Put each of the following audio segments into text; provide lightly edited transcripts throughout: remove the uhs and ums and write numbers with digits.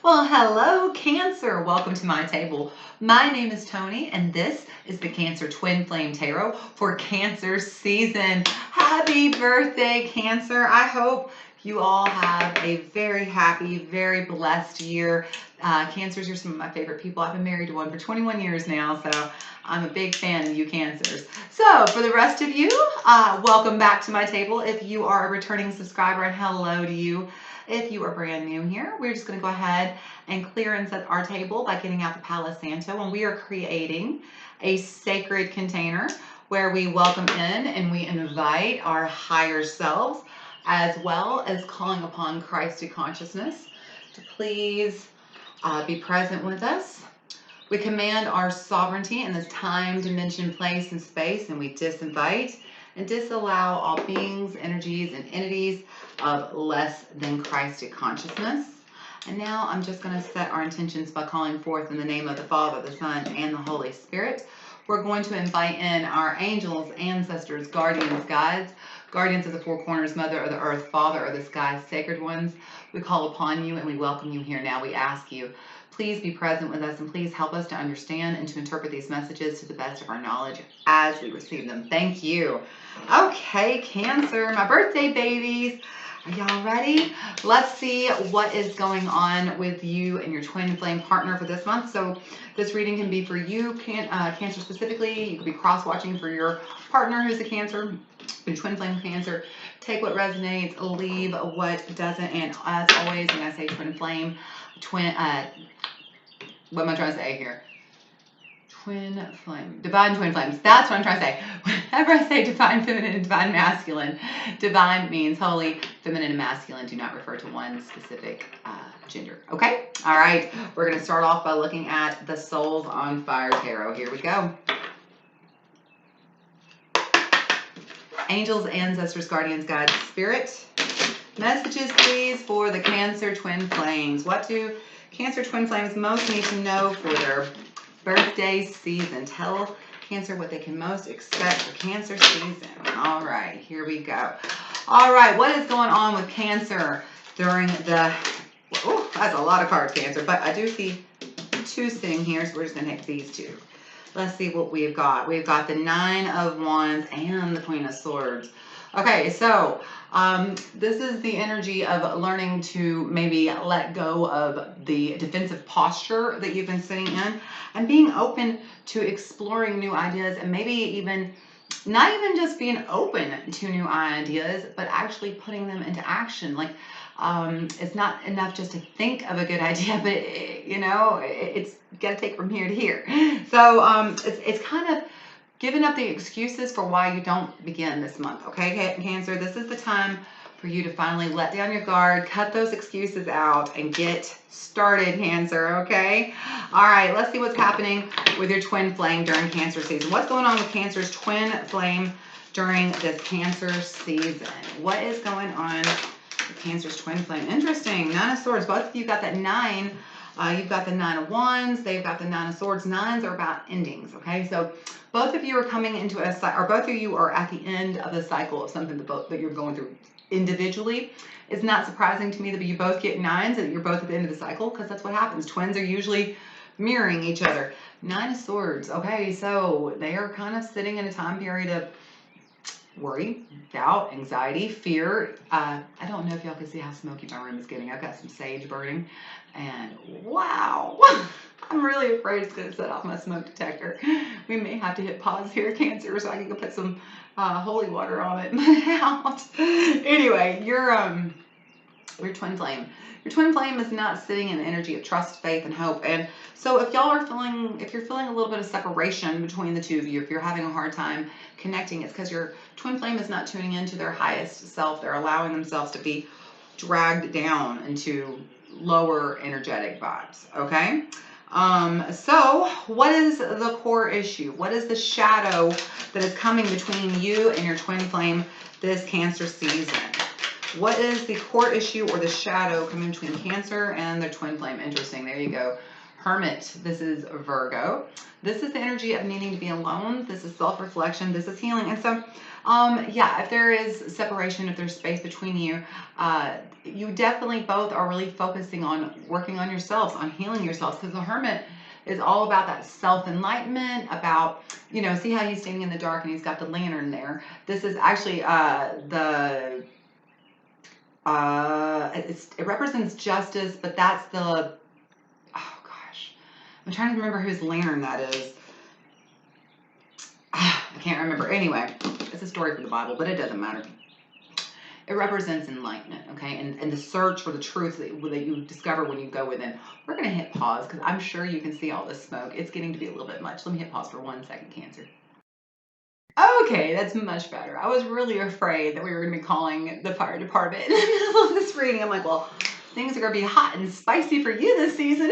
Well, hello, Cancer. Welcome to my table. My name is Toni, and this is the Cancer Twin Flame Tarot for Cancer season. Happy birthday, Cancer. I hope you all have a very happy, very blessed year. Cancers are some of my favorite people. I've been married to one for 21 years now, so I'm a big fan of you Cancers. So for the rest of you, welcome back to my table. If you are a returning subscriber, and hello to you. If you are brand new here, we're just going to go ahead and clear and set our table by getting out the Palo Santo, and we are creating a sacred container where we welcome in and we invite our higher selves, as well as calling upon Christ consciousness to please be present with us. We command our sovereignty in this time, dimension, place, and space, and we disinvite and disallow all beings, energies, and entities of less than Christ consciousness. And now I'm just going to set our intentions by calling forth in the name of the Father, the Son, and the Holy Spirit. We're going to invite in our angels, ancestors, guardians, guides, guardians of the four corners, mother of the earth, father of the sky, sacred ones. We call upon you and we welcome you here now. We ask you, please be present with us and please help us to understand and to interpret these messages to the best of our knowledge as we receive them. Thank you. Okay, Cancer, my birthday babies. Are y'all ready? Let's see what is going on with you and your twin flame partner for this month. So this reading can be for you, Cancer specifically. You could be cross-watching for your partner who's a Cancer, your twin flame Cancer. Take what resonates, leave what doesn't. And as always, when I say twin flame, what am I trying to say here? Twin flame, divine twin flames. That's what I'm trying to say. Whenever I say divine feminine and divine masculine, divine means holy, feminine and masculine do not refer to one specific gender. Okay? All right. We're going to start off by looking at the Souls on Fire Tarot. Here we go. Angels, ancestors, guardians, guides, spirit. Messages, please, for the Cancer twin flames. What do Cancer twin flames most need to know for their birthday season? Tell Cancer what they can most expect for Cancer season. All right, here we go. All right, what is going on with Cancer during the, oh, that's a lot of cards, Cancer, but I do see two sitting here, so we're just going to take these two. Let's see what we've got. We've got the Nine of Wands and the Queen of Swords. Okay, so this is the energy of learning to maybe let go of the defensive posture that you've been sitting in and being open to exploring new ideas and maybe even not even just being open to new ideas, but actually putting them into action. Like it's not enough just to think of a good idea, but it's got to take from here to here. So it's kind of giving up the excuses for why you don't begin this month, okay, Cancer? This is the time for you to finally let down your guard, cut those excuses out, and get started, Cancer, okay? All right, let's see what's happening with your twin flame during Cancer season. What's going on with Cancer's twin flame during this Cancer season? What is going on with Cancer's twin flame? Interesting. Nine of Swords. Both of you got that nine. You've got the Nine of Wands. They've got the Nine of Swords. Nines are about endings, okay? So both of you are coming into or both of you are at the end of the cycle of something that you're going through individually. It's not surprising to me that you both get nines and you're both at the end of the cycle, because that's what happens. Twins are usually mirroring each other. Nine of Swords. Okay, so they are kind of sitting in a time period of worry, doubt, anxiety, fear. I don't know if y'all can see how smoky my room is getting. I've got some sage burning, and wow, I'm really afraid it's going to set off my smoke detector. We may have to hit pause here, Cancer, so I can go put some holy water on it in my house. Anyway, your twin flame. Your twin flame is not sitting in the energy of trust, faith, and hope. And so if y'all are if you're feeling a little bit of separation between the two of you, if you're having a hard time connecting, it's because your twin flame is not tuning into their highest self. They're allowing themselves to be dragged down into lower energetic vibes, okay? So what is the core issue? What is the shadow that is coming between you and your twin flame this Cancer season? What is the core issue or the shadow coming between Cancer and their twin flame? Interesting. There you go. Hermit. This is Virgo. This is the energy of needing to be alone. This is self-reflection. This is healing. And so Yeah, if there is separation, if there's space between you, you definitely both are really focusing on working on yourselves, on healing yourselves, because the Hermit is all about that self-enlightenment, about, you know, see how he's standing in the dark and he's got the lantern there. This is actually it represents justice, but that's the, oh gosh, I'm trying to remember whose lantern that is. I can't remember. Anyway, it's a story from the Bible, but it doesn't matter. It represents enlightenment, okay? And the search for the truth that you discover when you go within. We're going to hit pause because I'm sure you can see all this smoke. It's getting to be a little bit much. Let me hit pause for 1 second, Cancer. Okay, that's much better. I was really afraid that we were going to be calling the fire department in the middle of this reading. I'm like, well, things are going to be hot and spicy for you this season.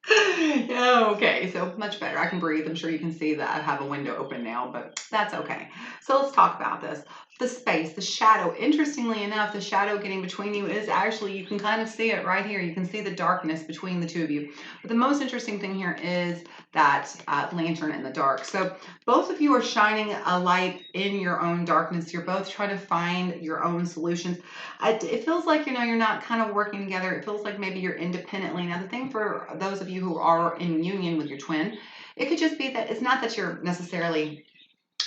Okay, so much better. I can breathe. I'm sure you can see that I have a window open now, but that's okay. So let's talk about this. The space, the shadow. Interestingly enough, the shadow getting between you is actually, you can kind of see it right here. You can see the darkness between the two of you. But the most interesting thing here is that lantern in the dark. So both of you are shining a light in your own darkness. You're both trying to find your own solutions. It feels like, you know, you're not kind of working together. It feels like maybe you're independently. Now, the thing for those of you who are in union with your twin, it could just be that it's not that you're necessarily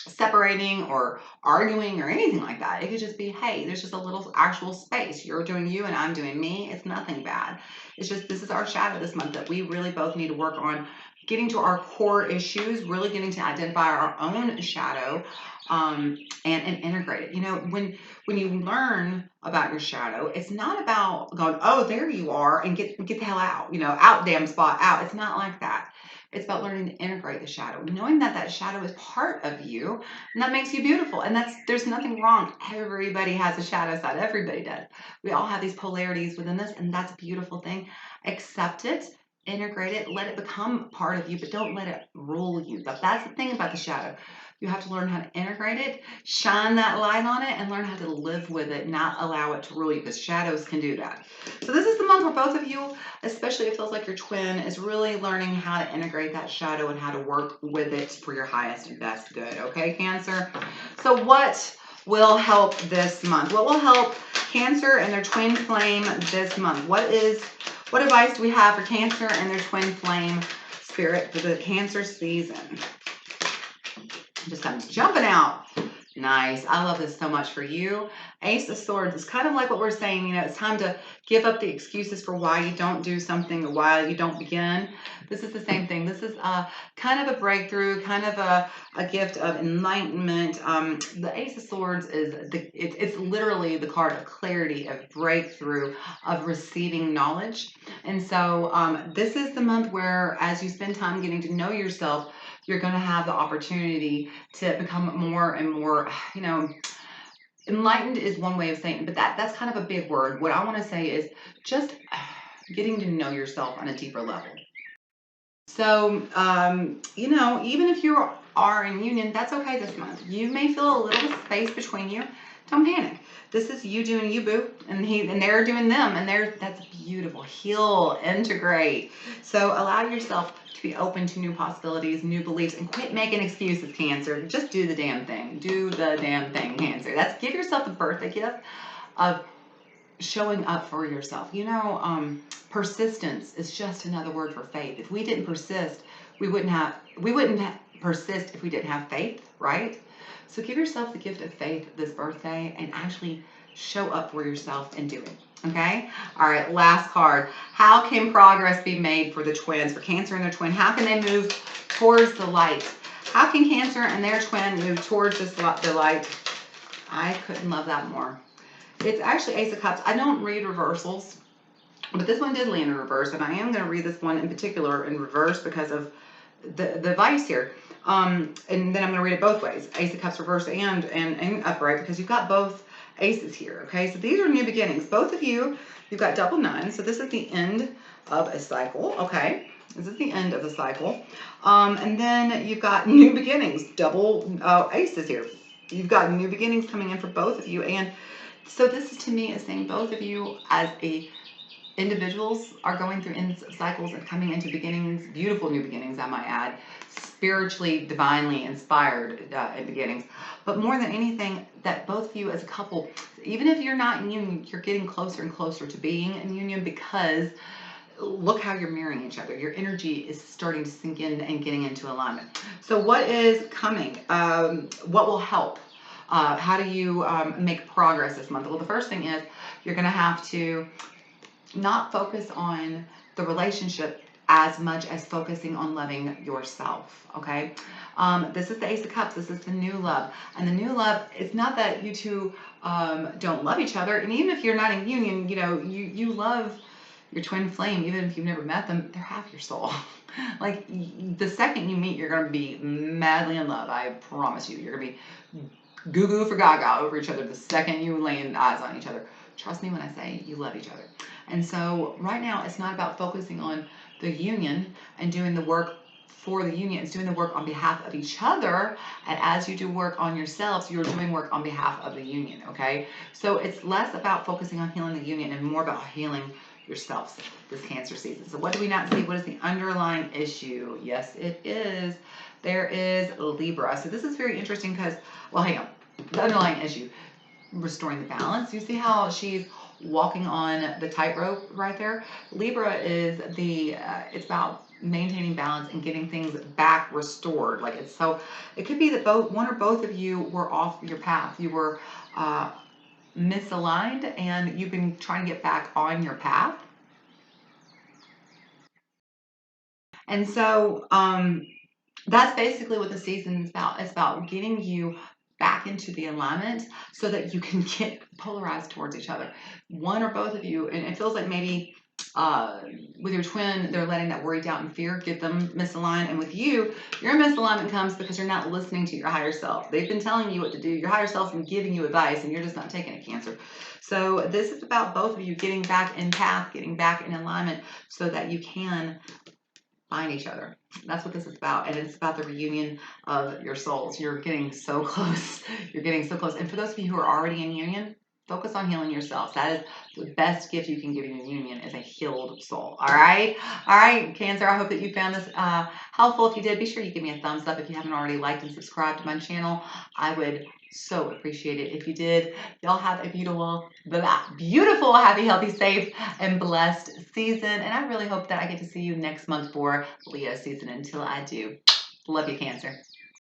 separating or arguing or anything like that. It could just be, hey, there's just a little actual space. You're doing you and I'm doing me. It's nothing bad. It's just, this is our shadow this month that we really both need to work on getting to our core issues, really getting to identify our own shadow, and integrate it. You know, when you learn about your shadow, it's not about going, oh, there you are, and get the hell out, you know, out, damn spot, out. It's not like that. It's about learning to integrate the shadow, knowing that that shadow is part of you, and that makes you beautiful. And there's nothing wrong. Everybody has a shadow side. Everybody does. We all have these polarities within this, and that's a beautiful thing. Accept it, integrate it, let it become part of you, but don't let it rule you. But that's the thing about the shadow. You have to learn how to integrate it, shine that light on it, and learn how to live with it, not allow it to rule you, because shadows can do that. So this is the month where both of you, especially it feels like your twin, is really learning how to integrate that shadow and how to work with it for your highest and best good. Okay, Cancer? So what will help this month? What will help Cancer and their twin flame this month? What advice do we have for Cancer and their twin flame spirit for the Cancer season? Just kind of jumping out. Nice. I love this so much for you. Ace of Swords is kind of like what we're saying, you know, it's time to give up the excuses for why you don't do something or why you don't begin. This is the same thing. This is kind of a breakthrough, kind of a gift of enlightenment. The Ace of Swords is, it's literally the card of clarity, of breakthrough, of receiving knowledge. And so this is the month where, as you spend time getting to know yourself, you're going to have the opportunity to become more and more, you know, enlightened is one way of saying it, but that's kind of a big word. What I want to say is just getting to know yourself on a deeper level. So, you know, even if you are in union, that's okay this month. You may feel a little space between you. Don't panic. This is you doing you, boo, and they're doing them, and that's beautiful. Heal, integrate. So allow yourself to be open to new possibilities, new beliefs, and quit making excuses, Cancer. Just do the damn thing. Do the damn thing, Cancer. Give yourself a birthday gift of showing up for yourself. You know, persistence is just another word for faith. If we didn't persist, we wouldn't persist if we didn't have faith, right? So give yourself the gift of faith this birthday and actually show up for yourself and do it. Okay? All right, last card. How can progress be made for the twins, for Cancer and their twin? How can they move towards the light? How can Cancer and their twin move towards the light? I couldn't love that more. It's actually Ace of Cups. I don't read reversals, but this one did land in reverse, and I am going to read this one in particular in reverse because of the advice here. And then I'm going to read it both ways, Ace of Cups reverse and upright, because you've got both aces here. Okay, so these are new beginnings. Both of you've got double nine, so this is the end of a cycle. Okay, this is the end of the cycle. And then you've got new beginnings, double aces here. You've got new beginnings coming in for both of you, and so this is, to me, is saying both of you as individuals are going through end cycles and coming into beginnings, beautiful new beginnings, I might add. spiritually, divinely inspired beginnings. But more than anything, that both of you as a couple, even if you're not in union, you're getting closer and closer to being in union, because look how you're mirroring each other. Your energy is starting to sink in and getting into alignment. So what is coming? What will help? How do you make progress this month? Well, the first thing is you're going to have to not focus on the relationship as much as focusing on loving yourself, okay? This is the Ace of Cups. This is the new love. And the new love, it's not that you two don't love each other. And even if you're not in union, you know, you love your twin flame. Even if you've never met them, they're half your soul. Like, the second you meet, you're going to be madly in love. I promise you. You're going to be goo-goo for gaga over each other the second you lay eyes on each other. Trust me when I say you love each other. And so right now, it's not about focusing on the union and doing the work for the union. It's doing the work on behalf of each other. And as you do work on yourselves, you're doing work on behalf of the union, okay? So it's less about focusing on healing the union and more about healing yourselves this Cancer season. So what do we not see? What is the underlying issue? Yes, it is. There is Libra. So this is very interesting because, well, hang on. The underlying issue, restoring the balance. You see how she's walking on the tightrope right there? Libra is it's about maintaining balance and getting things back restored. Like, it's so, it could be that one or both of you were off your path. You were misaligned and you've been trying to get back on your path. And so that's basically what the season is about. It's about getting you back into the alignment so that you can get polarized towards each other. One or both of you, and it feels like maybe with your twin, they're letting that worry, doubt, and fear get them misaligned. And with you, your misalignment comes because you're not listening to your higher self. They've been telling you what to do. Your higher self's been giving you advice, and you're just not taking it, Cancer. So this is about both of you getting back in path, getting back in alignment so that you can find each other. That's what this is about. And it's about the reunion of your souls. You're getting so close. You're getting so close. And for those of you who are already in union, focus on healing yourselves. That is the best gift you can give in your union, is a healed soul. All right? All right, Cancer, I hope that you found this helpful. If you did, be sure you give me a thumbs up. If you haven't already liked and subscribed to my channel, I would so appreciate it if you did. Y'all have a beautiful, happy, healthy, safe, and blessed season. And I really hope that I get to see you next month for Leo season. Until I do, love you, Cancer.